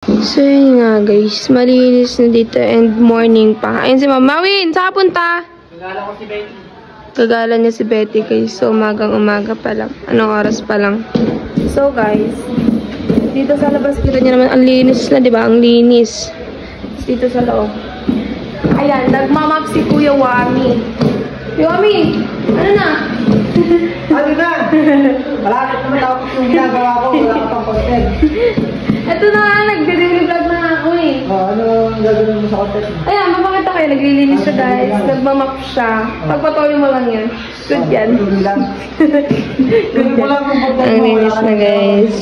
So yun nga guys, malinis na dito and morning pa. Ayun si Mama Win, saan punta? Gagala ko si Betty. Gagala niya si Betty guys. So umaga pa lang. Anong oras pa lang. So guys, dito sa labas kita niya naman ang linis na, di ba? Ang linis. Dito sa loob. Ayan, nagmamap si Kuya Wami. Kuya Wami, ano na? Ano na? Malapit naman tapos yung ginagawa ko. Wala ka pang content. Ito na nga, nagde-daily vlog na ako eh. Ano ang gagawin mo sa content mo? Ayan, mapakita kayo. Naglilinis siya guys. Nagmamap siya. Pagpatuloy mo lang yan. Good yan. Good lang. Good yan. Ang linis na guys.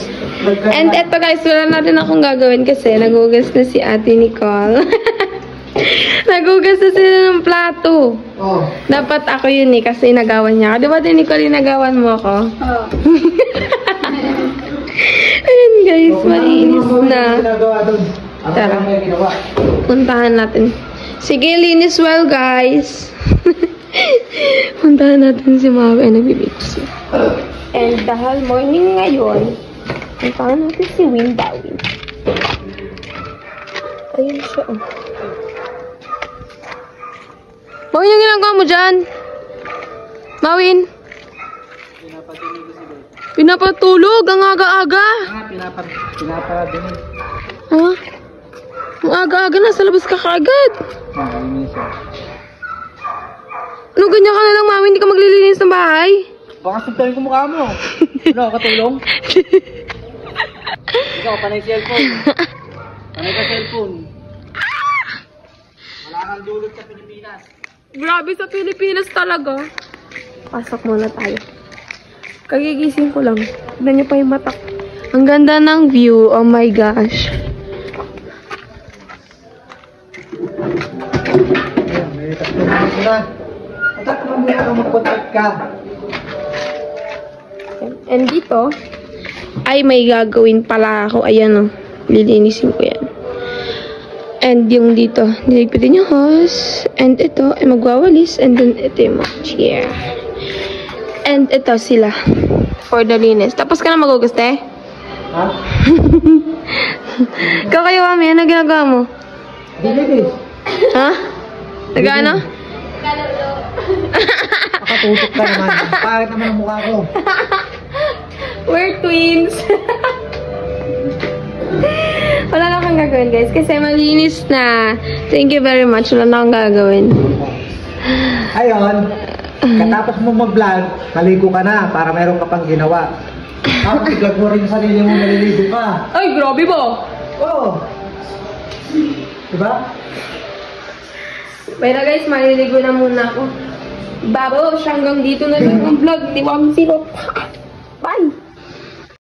And eto guys, wala na rin akong gagawin kasi nagugas na si Ate Nicole. Nagugas na sila ng plato. Oh. Dapat ako yun eh, kasi inagawan niya. Di ba Ate Nicole, inagawan mo ako? Oo. Ayan guys, malinis na. Tara, puntahan natin. Sige, linis well guys. Puntahan natin si Mama ay nagbibigsi. And dahil morning ngayon, puntahan natin si Windawin. Ayun siya. Mawin yung ginagawa mo dyan? Mawin? Pinapatulog ang aga-aga. Pinapadinig. Ha? Ang aga-aga nasa labas ka kaagad. Ano ganyan ka na lang, Mami? Hindi ka maglilinis ng bahay? Baka suntahin ko mukha mo. Ano, katulong? Ikaw, panay cellphone. Panay ka cellphone. Wala kang dulot sa Pilipinas. Grabe sa Pilipinas talaga. Pasok muna tayo. Kagigising ko lang. Tignan niyo pa yung mata. Ang ganda ng view. Oh my gosh. Ayan, may 3 minuto na. At 3 minuto na mag-contact ka. And dito, ay may gagawin pala ako. Ayan o. Lilinisin ko yan. And yung dito, niligpitin yung hose. And ito, ay magwawalis. And then ito yung mga chair. And ito sila. For the linis. Tapos ka na maguguste? Ha? Ikaw kayo, Mami. Ano ginagawa mo? Dilinis. Ha? Nag-ano? Nakatutok ka naman. Pangit naman ang mukha ko. We're twins. Wala na akong gagawin, guys. Kasi malinis na. Thank you very much. Wala na akong gagawin. Ayon, katapos mo mag-vlog, maligo ka na para meron ka pang ginawa. Tapos i-vlog mo rin yung sarili mo, naliligo ka. Ay, grabe ba? Oo. Diba? Pero guys, maliligo na muna ako. Babaw, hanggang dito na lang ang vlog. Di ba, Bye!